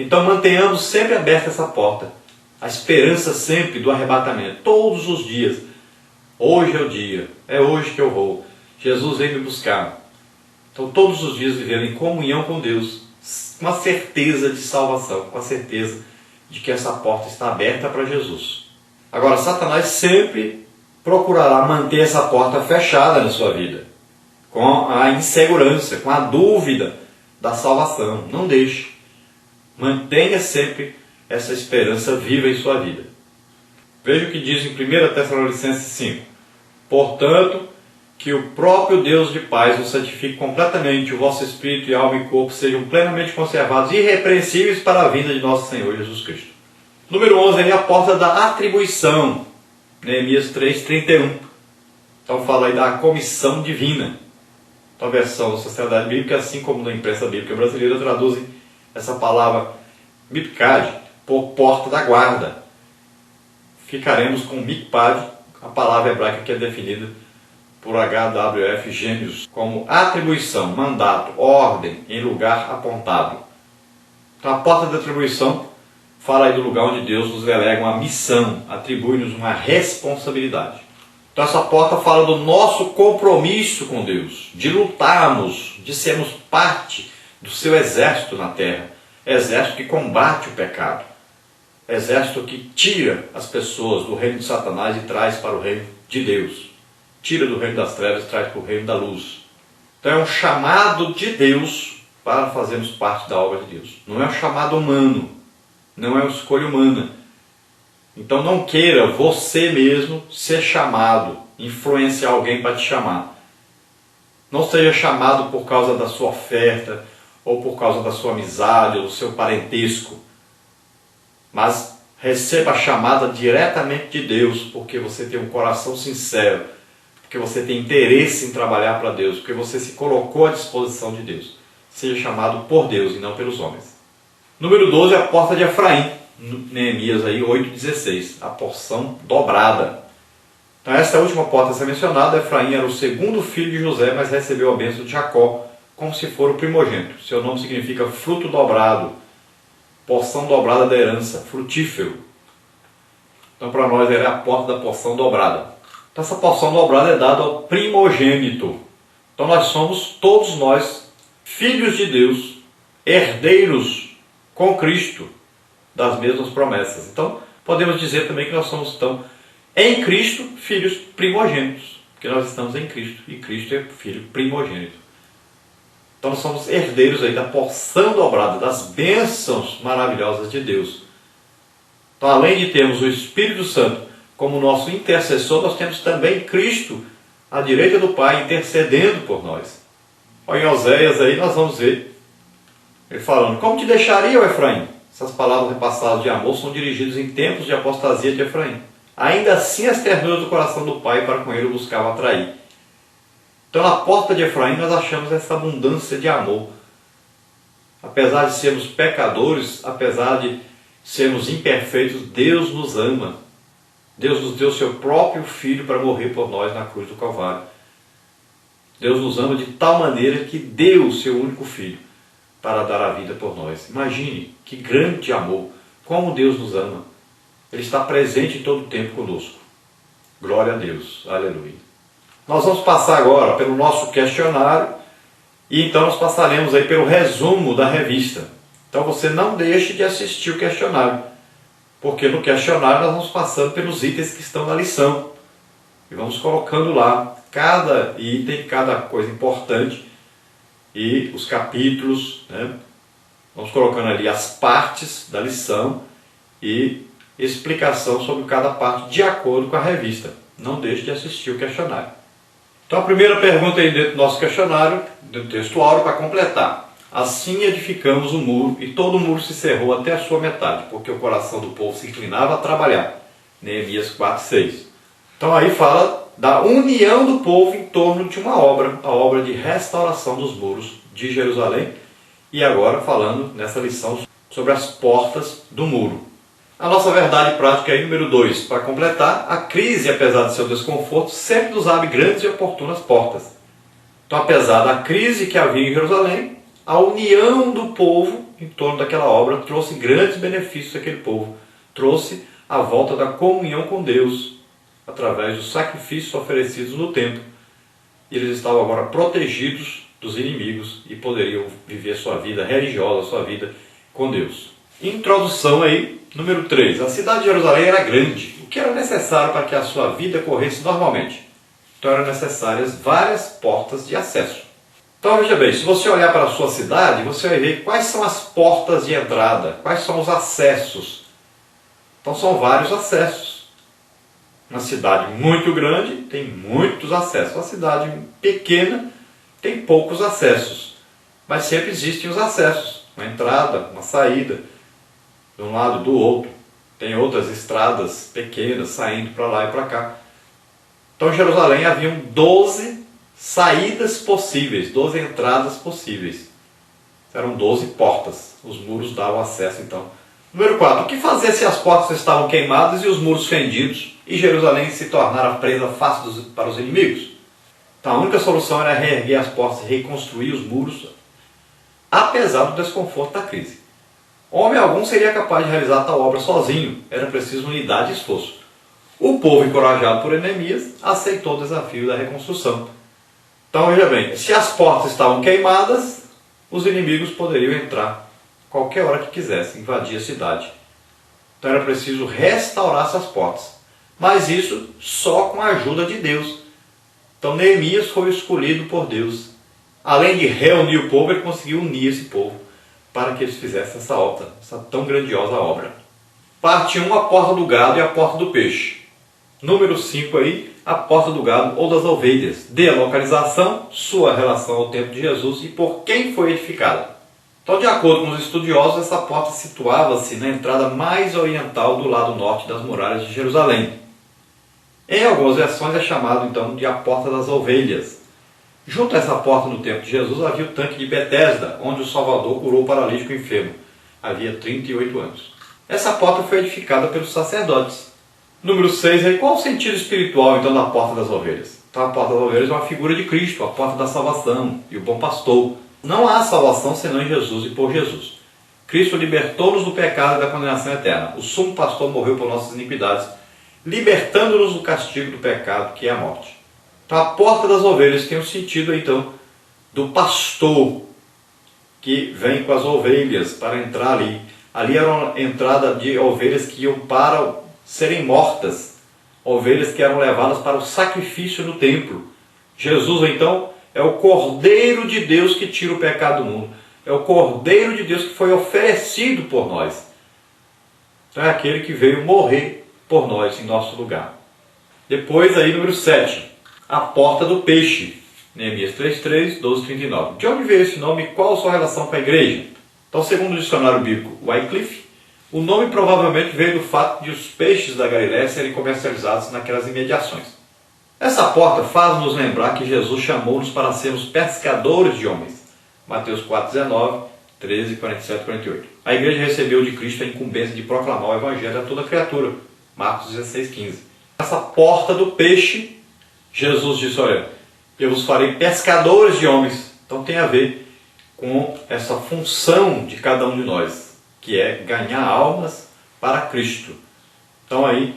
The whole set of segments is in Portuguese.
Então mantenhamos sempre aberta essa porta. A esperança sempre do arrebatamento, todos os dias. Hoje é o dia, é hoje que eu vou. Jesus vem me buscar. Então todos os dias vivendo em comunhão com Deus, com a certeza de salvação, com a certeza de que essa porta está aberta para Jesus. Agora, Satanás sempre procurará manter essa porta fechada na sua vida, com a insegurança, com a dúvida da salvação. Não deixe. Mantenha sempre essa esperança viva em sua vida. Veja o que diz em 1 Tessalonicenses 5. Portanto, que o próprio Deus de paz os santifique completamente, o vosso espírito e alma e corpo sejam plenamente conservados, irrepreensíveis para a vinda de nosso Senhor Jesus Cristo. Número 11, aí a porta da atribuição. Neemias 3:31. Então fala aí da comissão divina. Então a versão da Sociedade Bíblica, assim como na imprensa bíblica brasileira, traduzem essa palavra mipcad por porta da guarda. Ficaremos com mipad, a palavra hebraica que é definida por HWF Gêmeos como atribuição, mandato, ordem em lugar apontado. Então a porta da atribuição fala aí do lugar onde Deus nos delega uma missão, atribui-nos uma responsabilidade. Então essa porta fala do nosso compromisso com Deus, de lutarmos, de sermos parte do seu exército na terra, exército que combate o pecado, exército que tira as pessoas do reino de Satanás e traz para o reino de Deus. Tira do reino das trevas e traz para o reino da luz. Então é um chamado de Deus para fazermos parte da obra de Deus. Não é um chamado humano, não é uma escolha humana. Então não queira você mesmo ser chamado, influenciar alguém para te chamar. Não seja chamado por causa da sua oferta, ou por causa da sua amizade, ou do seu parentesco. Mas receba a chamada diretamente de Deus, porque você tem um coração sincero, porque você tem interesse em trabalhar para Deus, porque você se colocou à disposição de Deus. Seja chamado por Deus e não pelos homens. Número 12 é a porta de Efraim. Neemias 8:16, a porção dobrada. Então esta última porta a ser mencionada, Efraim era o segundo filho de José, mas recebeu a bênção de Jacó, como se for o primogênito. Seu nome significa fruto dobrado, porção dobrada da herança, frutífero. Então para nós era a porta da porção dobrada. Então essa porção dobrada é dada ao primogênito. Então nós somos, todos nós, filhos de Deus, herdeiros com Cristo das mesmas promessas. Então podemos dizer também que nós somos, então, em Cristo, filhos primogênitos, porque nós estamos em Cristo, e Cristo é filho primogênito. Então nós somos herdeiros aí da porção dobrada, das bênçãos maravilhosas de Deus. Então além de termos o Espírito Santo como nosso intercessor, nós temos também Cristo à direita do Pai intercedendo por nós. Em Oséias aí nós vamos ver ele falando: como te deixaria, ó Efraim? Essas palavras repassadas de amor são dirigidas em tempos de apostasia de Efraim. Ainda assim as ternuras do coração do pai para com ele o buscavam atrair. Então na porta de Efraim nós achamos essa abundância de amor. Apesar de sermos pecadores, apesar de sermos imperfeitos, Deus nos ama. Deus nos deu seu próprio Filho para morrer por nós na cruz do Calvário. Deus nos ama de tal maneira que deu o seu único Filho para dar a vida por nós. Imagine que grande amor, como Deus nos ama. Ele está presente em todo o tempo conosco. Glória a Deus, aleluia. Nós vamos passar agora pelo nosso questionário e então nós passaremos aí pelo resumo da revista. Então você não deixe de assistir o questionário, porque no questionário nós vamos passando pelos itens que estão na lição e vamos colocando lá cada item, cada coisa importante e os capítulos, né? Vamos colocando ali as partes da lição e explicação sobre cada parte de acordo com a revista. Não deixe de assistir o questionário. Então a primeira pergunta aí dentro do nosso questionário, do texto áureo, para completar. Assim edificamos o muro, e todo o muro se cerrou até a sua metade, porque o coração do povo se inclinava a trabalhar. Neemias 4:6. Então aí fala da união do povo em torno de uma obra, a obra de restauração dos muros de Jerusalém, e agora falando nessa lição sobre as portas do muro. A nossa verdade prática aí, número 2, para completar: a crise, apesar de seu desconforto, sempre nos abre grandes e oportunas portas. Então, apesar da crise que havia em Jerusalém, a união do povo em torno daquela obra trouxe grandes benefícios àquele povo. Trouxe a volta da comunhão com Deus, através dos sacrifícios oferecidos no templo. E eles estavam agora protegidos dos inimigos e poderiam viver sua vida religiosa, sua vida com Deus. Introdução aí, número 3. A cidade de Jerusalém era grande, o que era necessário para que a sua vida corresse normalmente. Então eram necessárias várias portas de acesso. Então veja bem, se você olhar para a sua cidade, você vai ver quais são as portas de entrada, quais são os acessos. Então são vários acessos. Uma cidade muito grande tem muitos acessos. Uma cidade pequena tem poucos acessos. Mas sempre existem os acessos. Uma entrada, uma saída, de um lado e do outro. Tem outras estradas pequenas saindo para lá e para cá. Então em Jerusalém haviam 12 saídas possíveis, 12 entradas possíveis. Eram 12 portas. Os muros davam acesso então. Número 4. O que fazer se as portas estavam queimadas e os muros fendidos e Jerusalém se tornara presa fácil para os inimigos? Então a única solução era reerguer as portas e reconstruir os muros, apesar do desconforto da crise. Homem algum seria capaz de realizar tal obra sozinho. Era preciso unidade e esforço. O povo, encorajado por Neemias, aceitou o desafio da reconstrução. Então veja bem, se as portas estavam queimadas, os inimigos poderiam entrar qualquer hora que quisessem, invadir a cidade. Então era preciso restaurar essas portas. Mas isso só com a ajuda de Deus. Então Neemias foi escolhido por Deus. Além de reunir o povo, ele conseguiu unir esse povo para que eles fizessem essa obra, essa tão grandiosa obra. Parte 1, a porta do gado e a porta do peixe. Número 5 aí, a porta do gado ou das ovelhas. Dê a localização, sua relação ao tempo de Jesus e por quem foi edificada. Então, de acordo com os estudiosos, essa porta situava-se na entrada mais oriental do lado norte das muralhas de Jerusalém. Em algumas versões é chamado então de a porta das ovelhas. Junto a essa porta no tempo de Jesus havia o tanque de Betesda, onde o Salvador curou o paralítico enfermo. Havia 38 anos. Essa porta foi edificada pelos sacerdotes. Número 6, aí, qual o sentido espiritual então da porta das ovelhas? Então, a porta das ovelhas é uma figura de Cristo, a porta da salvação e o bom pastor. Não há salvação senão em Jesus e por Jesus. Cristo libertou-nos do pecado e da condenação eterna. O sumo pastor morreu por nossas iniquidades, libertando-nos do castigo do pecado, que é a morte. Então, a porta das ovelhas tem o sentido então do pastor que vem com as ovelhas para entrar ali. Ali era uma entrada de ovelhas que iam para serem mortas, ovelhas que eram levadas para o sacrifício no templo. Jesus então é o Cordeiro de Deus que tira o pecado do mundo. É o Cordeiro de Deus que foi oferecido por nós. Então é aquele que veio morrer por nós em nosso lugar. Depois aí número 7, a porta do peixe. Neemias 3:3, 12:39. De onde veio esse nome e qual a sua relação com a igreja? Então, segundo o dicionário bíblico Wycliffe, o nome provavelmente veio do fato de os peixes da Galiléia serem comercializados naquelas imediações. Essa porta faz-nos lembrar que Jesus chamou-nos para sermos pescadores de homens. Mateus 4:19, 13, 47 e 48. A igreja recebeu de Cristo a incumbência de proclamar o evangelho a toda criatura. Marcos 16:15. Essa porta do peixe, Jesus disse, olha, eu vos farei pescadores de homens. Então tem a ver com essa função de cada um de nós, que é ganhar almas para Cristo. Então aí,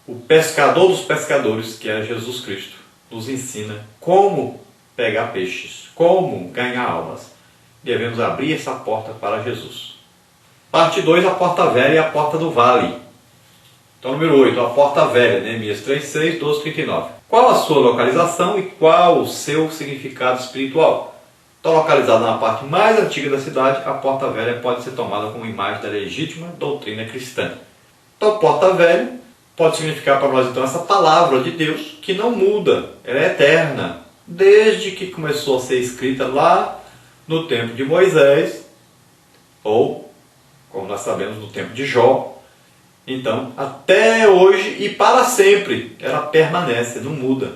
o pescador dos pescadores, que é Jesus Cristo, nos ensina como pegar peixes, como ganhar almas. Devemos abrir essa porta para Jesus. Parte 2, a porta velha e a porta do vale. Então, número 8, a porta velha, Neemias 3:6, 12:39. Qual a sua localização e qual o seu significado espiritual? Então, localizada na parte mais antiga da cidade, a porta velha pode ser tomada como imagem da legítima doutrina cristã. Então, porta velha pode significar para nós, então, essa palavra de Deus que não muda, ela é eterna, desde que começou a ser escrita lá no tempo de Moisés, ou, como nós sabemos, no tempo de Jó. Então, até hoje e para sempre, ela permanece, não muda.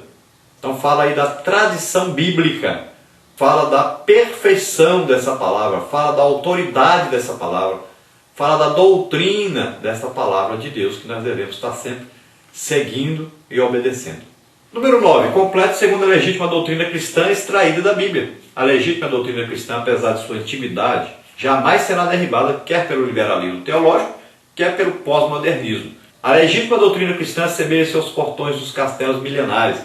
Então, fala aí da tradição bíblica, fala da perfeição dessa palavra, fala da autoridade dessa palavra, fala da doutrina dessa palavra de Deus, que nós devemos estar sempre seguindo e obedecendo. Número 9, complete segundo a legítima doutrina cristã extraída da Bíblia. A legítima doutrina cristã, apesar de sua antiguidade, jamais será derribada, quer pelo liberalismo teológico, quer pelo pós-modernismo. A legítima doutrina cristã assemelha-se aos portões dos castelos milenares.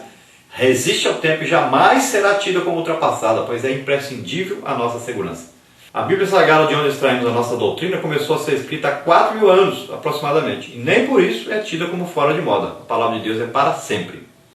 Resiste ao tempo e jamais será tida como ultrapassada, pois é imprescindível a nossa segurança. A Bíblia Sagrada, de onde extraímos a nossa doutrina, começou a ser escrita há 4.000 anos, aproximadamente, e nem por isso é tida como fora de moda. A palavra de Deus é para sempre.